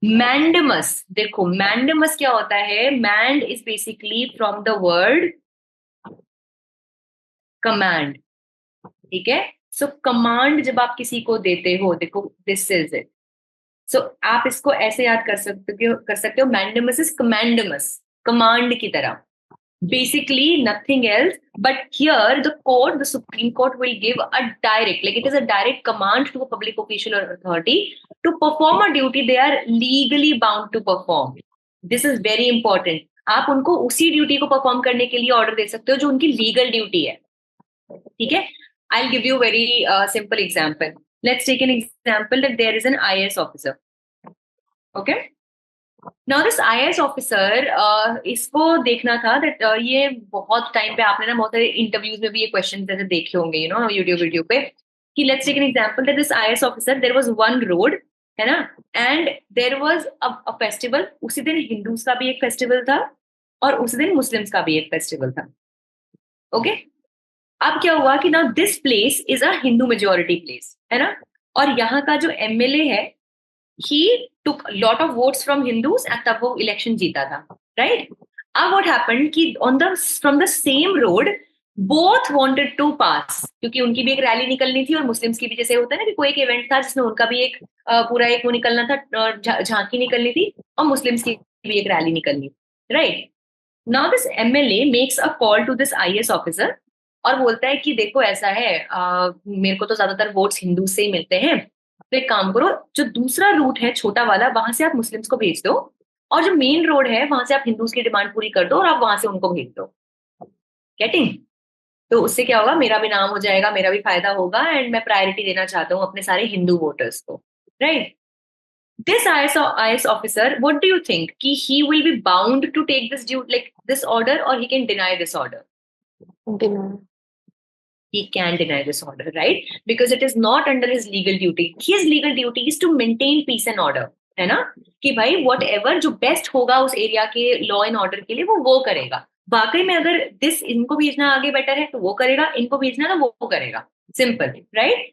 Mandamus, देखो मैंडमस क्या होता है, mand is basically from the word command, ठीक है। सो कमांड जब आप किसी को देते हो, देखो दिस इज इट, सो आप इसको ऐसे याद कर सकते हो, मैंडमस इज कमांडमस, कमांड की तरह, basically nothing else, but here the Supreme Court will give a direct, like it is a direct command to a public official or authority to perform a duty they are legally bound to perform. This is very important. आप उनको उसी ड्यूटी को परफॉर्म करने के लिए ऑर्डर दे सकते हो जो उनकी लीगल ड्यूटी है, ठीक है। I'll give you a very simple example. Let's take an example that there is an IAS officer. Okay? Now this IAS officer, इसको देखना था that ये बहुत टाइम पे आपने ना बहुत सारे इंटरव्यूज में भी ये क्वेश्चन जैसे देखे होंगे, यू नो, यूट्यूब वीडियो पे, कि let's take an example that this IAS officer, there was one road, है ना, and there was a festival, उसी दिन हिंदूज का भी एक फेस्टिवल था और उसी दिन मुस्लिम्स का भी एक फेस्टिवल था, ओके। अब क्या हुआ कि ना this place is a Hindu majority place, है ना, और यहाँ का जो एमएलए है, he took lot of votes from Hindus and तब वो इलेक्शन जीता था, right? अब what happened कि from the same road both wanted to pass, क्योंकि उनकी भी एक रैली निकलनी थी और मुस्लिम्स की भी, जैसे होता है ना कि कोई एक इवेंट था जिसमें उनका भी एक पूरा एक वो निकलना था, झांकी निकलनी थी, और मुस्लिम्स की भी एक रैली निकलनी, right? Now this MLA makes a call to this IAS officer और बोलता है कि देखो ऐसा है, मेरे को तो ज्यादातर वोट्स हिंदू से ही मिलते हैं, तो एक काम करो, जो दूसरा रूट है छोटा वाला, वहां से आप मुस्लिम्स को भेज दो, और जो मेन रोड है वहां से आप हिंदूज की डिमांड पूरी कर दो और आप वहां से उनको भेज दो, गेटिंग। तो उससे क्या होगा, मेरा भी नाम हो जाएगा, मेरा भी फायदा होगा, एंड मैं प्रायोरिटी देना चाहता हूँ अपने सारे हिंदू वोटर्स को, right. This IAS officer, what do you think? Ki he will be bound to take this order, or he can deny this order? deny. He can deny this order, right? Because it is not under his legal duty. His legal duty is to maintain peace and order, है ना, कि भाई whatever जो best होगा उस एरिया के law and order के लिए वो करेगा। वाकई में अगर इनको भेजना आगे बेटर है तो वो करेगा, इनको भेजना ना वो करेगा, simple, right?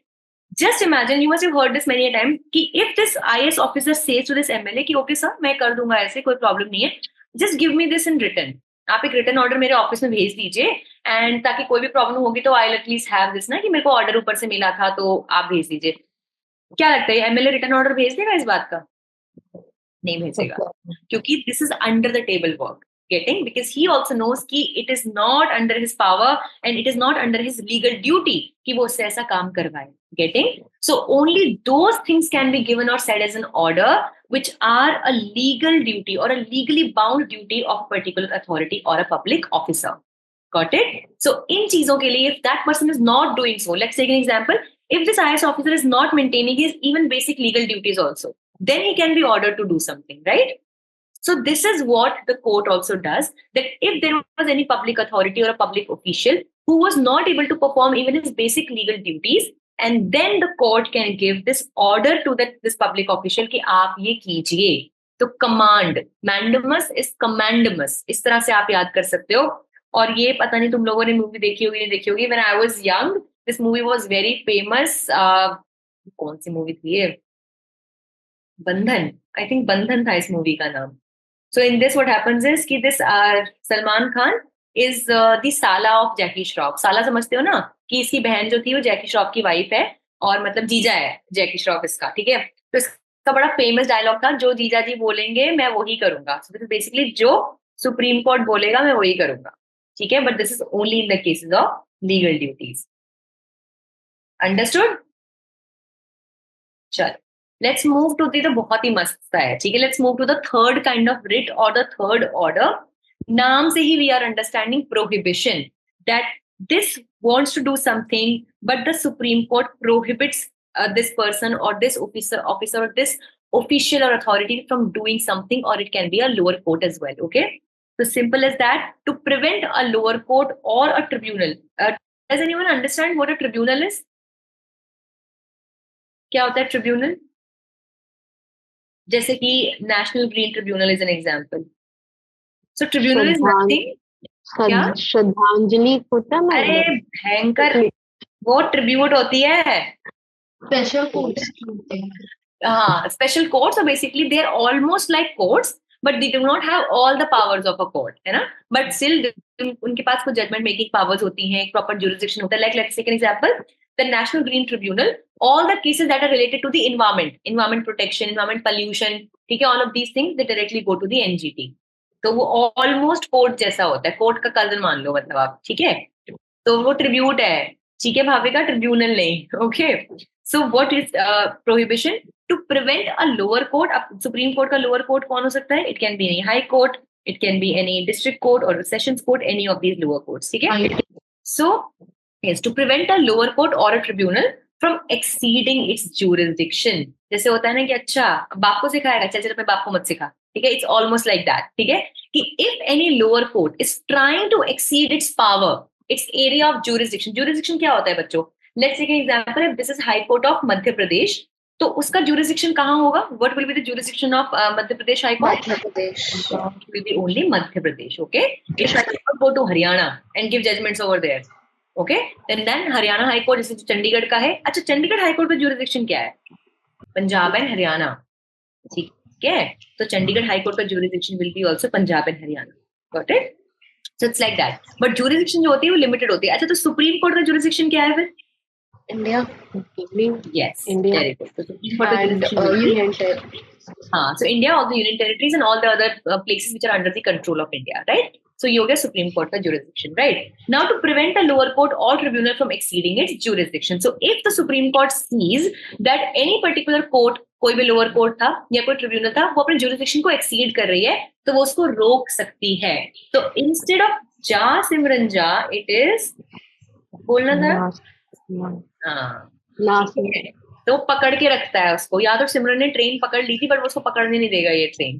Just imagine, you must have heard this many a time, कि if this IAS officer says to this MLA कि okay sir, मैं कर दूंगा ऐसे, कोई प्रॉब्लम नहीं है, just give me this in written, आप एक रिटर्न ऑर्डर मेरे ऑफिस में भेज दीजिए, एंड ताकि कोई भी प्रॉब्लम होगी तो आई एटलीस्ट हैव दिस ना, कि मेरे को ऑर्डर ऊपर से मिला था तो आप भेज दीजिए। क्या लगता है एमएलए रिटर्न ऑर्डर भेज देगा इस बात का? नहीं भेजेगा, क्योंकि this is under the table work, Getting? Because he also knows कि it is not under his power and it is not under his legal duty कि वो उससे ऐसा काम करवाए. Getting? So only those things can be given or said as an order which are a legal duty or a legally bound duty of a particular authority or a public officer. Got it? So in चीजों के लिए, if that person is not doing so, let's take an example. If this IAS officer is not maintaining his even basic legal duties also, then he can be ordered to do something, right? So this is what the court also does, that if there was any public authority or a public official who was not able to perform even his basic legal duties, and then the court can give this order to this public official कि आप ये कीजिए. तो command, mandamus is commandamus, इस तरह से आप याद कर सकते हो. और ये पता नहीं तुम लोगों ने मूवी देखी होगी नहीं देखी होगी. When I was young, this movie was very famous. कौन सी मूवी थी ये? बंधन. I think बंधन था इस मूवी का नाम. So in this, what happens is कि this Salman Khan is the साला of Jackie Shroff. साला समझते हो ना कि इसकी बहन जो थी वो जैकी श्रॉफ की वाइफ है और मतलब जीजा है जैकी श्रॉफ इसका. ठीक है. तो इसका बड़ा फेमस डायलॉग था, जो जीजा जी बोलेंगे मैं वही करूंगा. So this is basically जो सुप्रीम कोर्ट बोलेगा मैं वही करूंगा. ठीक है. But this is only in the cases of legal duties. Understood? चलो. Let's move to the बहुत ही मस्त सा है. ठीक है. Let's move to the third kind of writ or the third order. नाम से ही we are understanding prohibition, that this wants to do something but the Supreme Court prohibits this person or this officer or this official or authority from doing something, or it can be a lower court as well. Okay. So simple as that. To prevent a lower court or a tribunal. Does anyone understand what a tribunal is? क्या होता है ट्रिब्यूनल? जैसे कि national green tribunal is an example. So tribunal is nothing. क्या? श्रद्धांजलि होता है. अरे भयंकर, वो ट्रिब्यूट होती है. स्पेशल कोर्ट्स होते हैं. हाँ, special courts. Basically they are almost like courts but they do not have all the powers of a court, है ना. बट स्टिल उनके पास कुछ जजमेंट मेकिंग पावर्स होती हैं, एक प्रॉपर ज्यूरिसडिक्शन होता है. Like let's take an example, the National Green Tribunal, all the cases that are related to the environment protection, environment pollution, ठीक है, all of these things they directly go to the NGT. तो वो almost court जैसा होता है, कोर्ट का कजन मान लो मतलब आप. ठीक है. तो वो ट्रिब्यूट है. ठीक है भावेगा, ट्रिब्यूनल नहीं. Okay. So what is prohibition? To prevent a lower court. अब सुप्रीम कोर्ट का लोअर कोर्ट कौन हो सकता है? It can be any high court, it can be any district court और sessions court, any of these lower courts. ठीक है. सो yes, to prevent a lower court or a tribunal from exceeding its jurisdiction. जैसे होता है ना कि अच्छा बाप को सिखाएगा, चल चल अपने बाप को मत सिखा. ठीक है. It's almost like that. ठीक है. कि if any lower court is trying to exceed its power, its area of jurisdiction. Jurisdiction क्या होता है बच्चों? Let's take an example. If this is High Court of Madhya Pradesh, तो उसका jurisdiction कहाँ होगा? What will be the jurisdiction of Madhya Pradesh High Court? Madhya Pradesh. It will be only Madhya Pradesh. Okay. It shall not go to Haryana and give judgments over there. Okay. Then Haryana high court जैसे चंडीगढ़ का है. अच्छा, चंडीगढ़ हाई कोर्ट का ज्यूरिसडिक्शन क्या है? पंजाब एंड हरियाणा. ठीक है. तो चंडीगढ़ हाई कोर्ट का jurisdiction will be also Punjab and Haryana. Got it? So it's like that. But jurisdiction जो होती है वो लिमिटेड होती है. अच्छा, तो सुप्रीम कोर्ट का ज्यूरिसडिक्शन क्या है फिर? India. Yes. India. Very good. So Supreme Court का And jurisdiction will be- Union Territories. हाँ, so India, all the union territories and all the other places which are under the control of India, right? So ये हो गया Supreme Court का jurisdiction, right? Now to prevent a lower court or tribunal from exceeding its jurisdiction, so if the Supreme Court sees that any particular court, कोई भी lower court था या कोई tribunal था, वो अपने jurisdiction को exceed कर रही है, तो वो उसको रोक सकती है. तो instead of जा सिमरन जा, it is बोलना था. हाँ. तो पकड़ के रखता है उसको. या तो सिमरन ने ट्रेन पकड़ ली थी बट वो उसको पकड़ने नहीं देगा ये ट्रेन.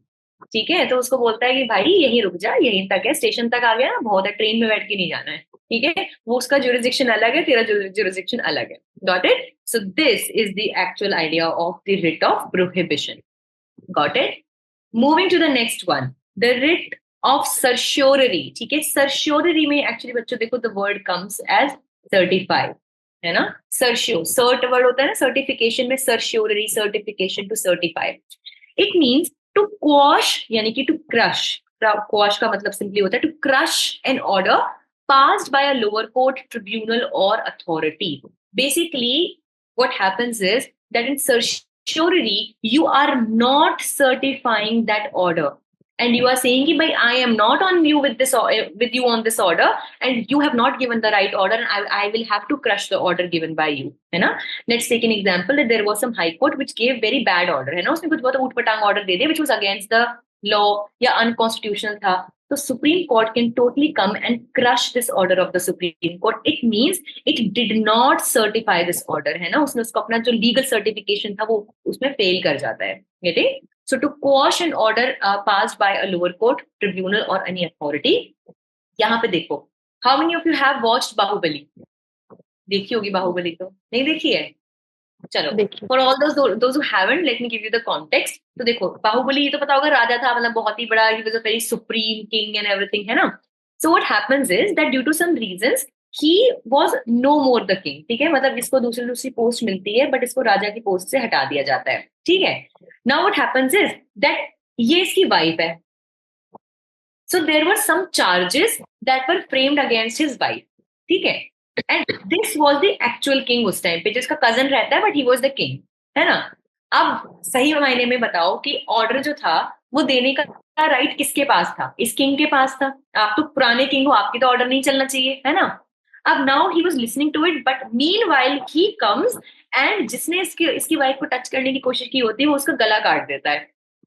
ठीक है. तो उसको बोलता है कि भाई यहीं रुक जा, यहीं तक है, स्टेशन तक आ गया ना, बहुत है, ट्रेन में बैठ के नहीं जाना है. ठीक है. वो उसका जुरिसडिक्शन अलग है, तेरा जुरिसडिक्शन अलग है. Got it? So this is the actual idea of the writ of prohibition. Got it? Moving to the next one, the writ of certiorari. ठीक है. सर्श्योररी में एक्चुअली बच्चों देखो the word comes as certified, है ना. सर्शियो, सर्ट वर्ड होता है ना सर्टिफिकेशन में. Certiorari, certification, to certify. It means to quash, यानी कि टू क्रश. क्वॉश का मतलब सिंपली होता है to crush an order passed by a lower court, tribunal or authority. Basically what happens is that in certiorari you are not certifying that order. and you are saying कि भाई I am not on you with you on this order and you have not given the right order and I will have to crush the order given by you, है ना. Let's take an example that there was some high court which gave very bad order, है ना, उसने कुछ बहुत ऊटपटांग order दे दिया which was against the law या unconstitutional था. So Supreme Court can totally come and crush this order of the Supreme Court. It means it did not certify this order, है ना, उसने उसको अपना जो legal certification था वो उसमें fail कर जाता है. Getting? So to quash an order passed by a lower court, tribunal or any authority, यहाँ पे देखो, how many of you have watched Baahubali? देखी होगी बाहुबली, तो नहीं देखी है? चलो, for all those who haven't, let me give you the context. तो देखो, बाहुबली ये तो पता होगा राजा था, मतलब बहुत ही बड़ा, he was a very supreme king and everything, है ना? So what happens is that due to some reasons he was no more the king. ठीक है, मतलब इसको दूसरी पोस्ट मिलती है, बट इसको राजा की पोस्ट से हटा दिया जाता है. ठीक है. Now what happens is that ये इसकी wife है. So there were some charges that were framed against his wife. ठीक है. And this was the actual king उस टाइम पे, जिसका cousin रहता है, but he was the king, है ना. अब सही मायने में बताओ कि ऑर्डर जो था वो देने का राइट किसके पास था? इस किंग के पास था. आप तो पुराने किंग हो, आपकी तो ऑर्डर नहीं चलना चाहिए, है ना. अब now he was listening to it, but meanwhile he comes and जिसने इसकी वाइफ को टच करने की कोशिश की होती है वो उसका गला काट देता है.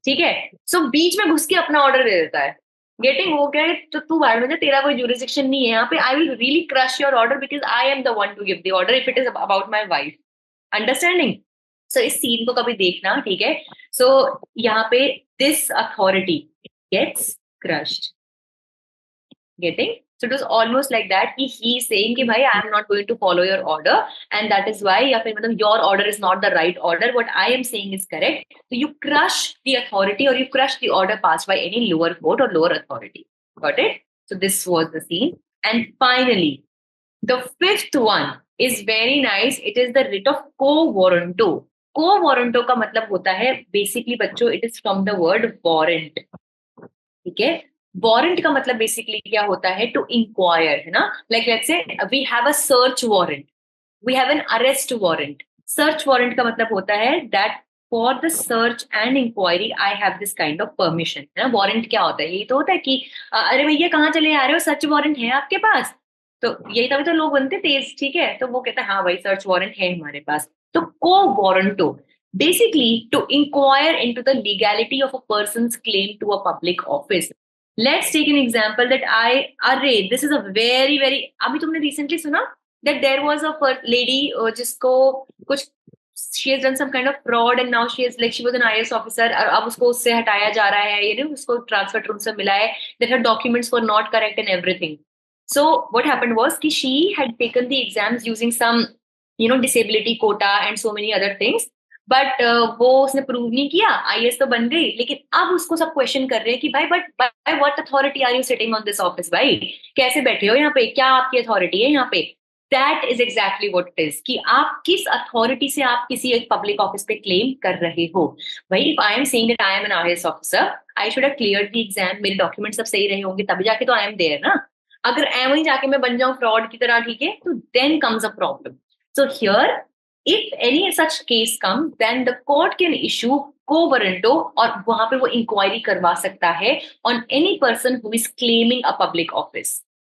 ठीक है. सो बीच में घुस के अपना ऑर्डर दे देता है. गेटिंग? वो क्या है, तो तू बाहर में जा, तेरा कोई जुरिस्डिक्शन नहीं है यहाँ पे. I will really crush your order because I am the one to give the order if it is about my wife. Understanding? So इस सीन को कभी देखना. ठीक है. सो यहाँ पे this authority gets crushed. Getting? So it was almost like that. He is saying कि भाई I am not going to follow your order and that is why, या फिर मतलब your order is not the right order. What I am saying is correct. So you crush the authority or you crush the order passed by any lower court or lower authority. Got it? So this was the scene. And finally, the fifth one is very nice. It is the writ of quo warranto. Quo warranto का मतलब होता है basically बच्चों, it is from the word warrant. ठीक है. वारंट का मतलब बेसिकली क्या होता है? टू इंक्वायर, है ना. Like let's say we have a search warrant, we have an arrest warrant. Search warrant का मतलब होता है that for the search and inquiry I have this kind of permission, है ना. वारंट क्या होता है? यही तो होता है कि अरे भैया कहाँ चले आ रहे हो, सर्च वारंट है आपके पास. तो यही तभी तो लोग बनते तेज. ठीक है. तो वो कहता है हाँ भाई सर्च वारंट है हमारे पास. तो को warranto basically to inquire into the legality of a person's claim to a public office. Let's take an example that this is a very very, अभी तुमने recently सुना that there was a lady जिसको कुछ she has done some kind of fraud and now she was an IAS officer और अब उसको उससे हटाया जा रहा है, you know, उसको transfer room से मिला है, that her documents were not correct and everything. So what happened was कि she had taken the exams using some, you know, disability quota and so many other things. But वो उसने प्रूव नहीं किया, आईएएस तो बन गई, लेकिन अब उसको सब क्वेश्चन कर रहे हैं कि भाई but by what authority are you sitting on this office? भाई कैसे बैठे हो यहाँ पे, क्या आपकी अथॉरिटी है यहाँ पे? That is exactly what it is कि आप किस अथॉरिटी से आप किसी एक पब्लिक ऑफिस पे क्लेम कर रहे हो. भाई if I am saying that I am an IAS officer, I should have cleared the exam, मेरे डॉक्यूमेंट सब सही रहे होंगे तभी जाके तो आई एम देयर ना. अगर वहीं जाके मैं बन जाऊं फ्रॉड की तरह, ठीक है, तो then comes a problem. So here if any such case comes, then the court can issue quo warranto और वहां पे वो इंक्वायरी करवा सकता है on any person who is claiming a public office.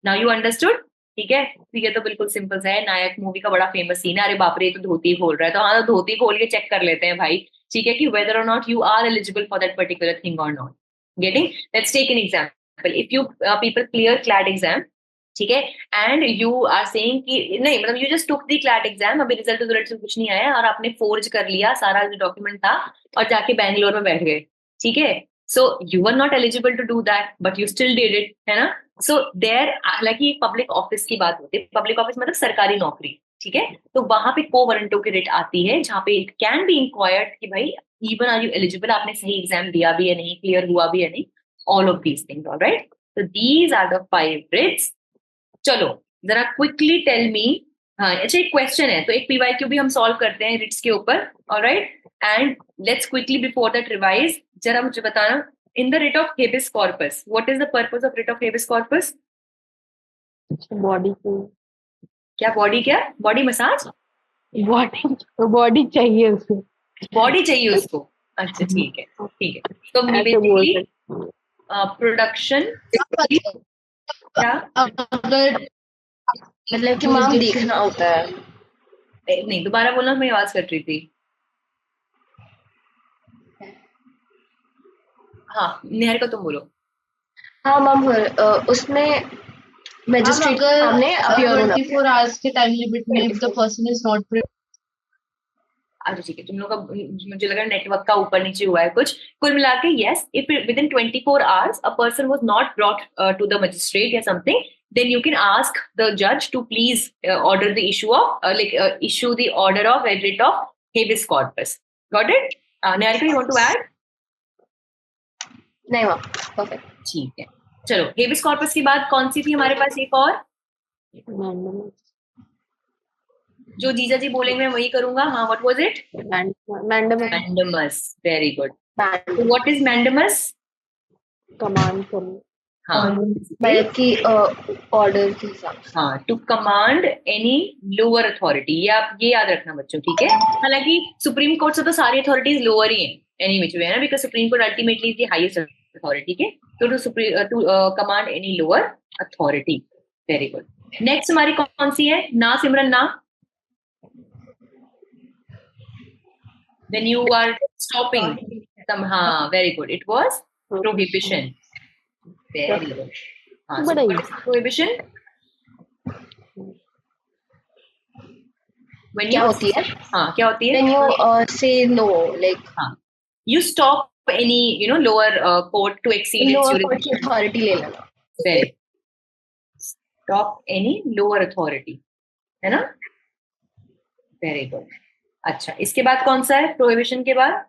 Now you understood? ठीक है. ये तो बिल्कुल सिंपल सा है. नायक मूवी का बड़ा फेमस सीन है. अरे बाप रे, तो धोती खोल रहा है, तो हाँ तो धोती खोल के चेक कर लेते हैं भाई. ठीक है, कि whether or not you are eligible for that particular thing or not. Getting? Let's take an example. If you people clear CLAT exam, ठीक है, एंड यू आर सेइंग कि नहीं, मतलब you just took the CLAT exam, अभी रिजल्ट से कुछ नहीं आया और आपने फोर्ज कर लिया सारा जो डॉक्यूमेंट था और जाके बैंगलोर में बैठ गए. ठीक है. So you are not eligible to do that but you still did it, है ना. सो देयर, हालांकि पब्लिक ऑफिस की बात होती है, पब्लिक ऑफिस मतलब सरकारी नौकरी. ठीक है. तो वहां पे को वारंटो की रिट आती है जहाँ पे इट कैन बी इंक्वायर्ड कि भाई इवन आर यू एलिजिबल, आपने सही एग्जाम दिया भी है नहीं, क्लियर हुआ भी है नहीं, all of these things. Alright. So these are the 5 writs. चलो जरा क्विकली टेल मी. हाँ अच्छा, एक क्वेश्चन है तो एक पीवाईक्यू भी हम सॉल्व करते हैं रिट्स के ऊपर. Alright. And let's quickly before that revise, जरा मुझे बताना, in the writ of habeas corpus what is the purpose of writ of habeas corpus? Body को क्या बॉडी, क्या बॉडी मसाज? बॉडी चाहिए उसको, बॉडी चाहिए उसको. अच्छा ठीक है, ठीक है. तो बेसिकली प्रोडक्शन क्या? अगर मतलब कि मैम देखना होता है। नहीं, दोबारा बोलना, मैं आवाज कट रही थी। हाँ निहारिका तुम बोलो। हाँ मैम, उसमें मैजिस्ट्रेट के सामने अपीयर होना। 24 आवर्स के टाइम लिमिट में if the person is not अच्छा ठीक है, तुम लोग का मुझे लगा नेटवर्क का ऊपर नीचे हुआ है कुछ। कुल मिला के yes, if within 24 hours a person was not brought to the magistrate या something, then you can ask the judge to please order the issue of issue the order of writ of habeas corpus. Got it? Niharika, you want to add? नहीं मैम, परफेक्ट। ठीक है, चलो हेबिस कॉर्पस की बात कौन सी थी हमारे पास? एक और जो जीजा जी बोलेंगे मैं वही करूंगा। हाँ, what was it? Mandamus. Very good. What is mandamus? Command करना। हाँ, मतलब कि ऑर्डर के हिसाब से। हाँ, to command any lower authority. ये आप ये याद रखना बच्चों, ठीक है? हालांकि सुप्रीम कोर्ट से तो सारी अथॉरिटीज लोअर ही हैं एनी विच वे, है ना, because supreme court ultimately is the highest authority. के to command any lower authority. Very good. Next हमारी कौन सी है? ना सिमरन ना। When you are stopping some, हाँ, very good. It was prohibition. Very good. हाँ, so what is prohibition? When क्या you, होती है? हाँ, क्या होती है? When you say no, like हाँ, you stop any lower court to exceed its lower jurisdiction. court की authority ले लेना। Very. Stop any lower authority, है ना? Very good. अच्छा, इसके बाद कौन सा है प्रोहिबिशन के बाद?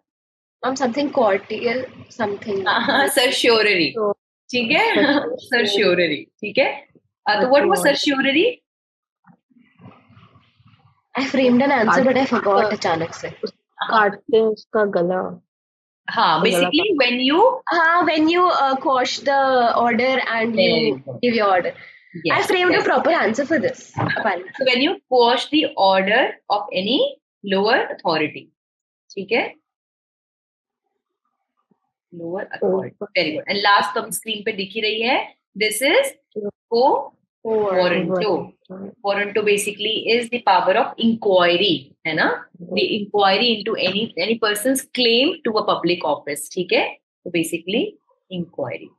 something courtier, something certiorari, ठीक है? certiorari, ठीक है? तो what was certiorari? I framed an answer but I forgot अचानक से। काटते हैं उसका गला। हाँ, basically when you when you quash the order and you give your order. Yes, I framed a proper answer for this. Fine. So when you quash the order of any lower authority, ठीक है? Lower authority. Very good. And last तो स्क्रीन पे दिख ही रही है, this is warranto. Warranto basically is the power of inquiry, है ना? The inquiry into any person's claim to a public office, ठीक है? So basically inquiry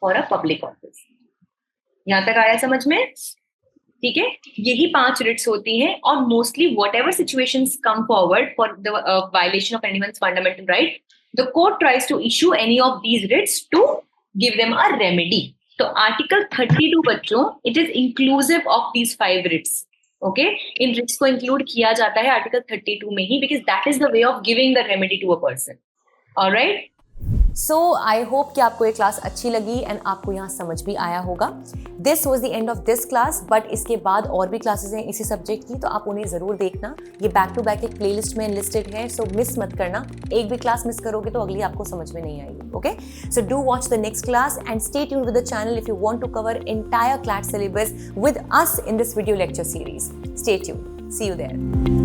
for a public office. यहाँ तक आया समझ में? ठीक है, यही 5 रिट्स होती हैं और mostly whatever situations come forward for the violation of anyone's fundamental right, the court tries to issue any of these writs to give them a remedy. तो आर्टिकल 32 बच्चों, it is inclusive of these 5 writs. Okay, in writs को include किया जाता है आर्टिकल 32 में ही, because that is the way of giving the remedy to a person. All right? So I hope कि आपको ये क्लास अच्छी लगी एंड आपको यहाँ समझ भी आया होगा. This was the end of this class, but इसके बाद और भी क्लासेस हैं इसी सब्जेक्ट की, तो आप उन्हें ज़रूर देखना. ये बैक टू बैक एक प्लेलिस्ट में लिस्टेड है, सो मिस मत करना. एक भी क्लास मिस करोगे तो अगली आपको समझ में नहीं आएगी. Okay, so do watch the next class and stay tuned with the channel if you want to cover entire CLAT syllabus with us in this video lecture series. Stay tuned. See you there.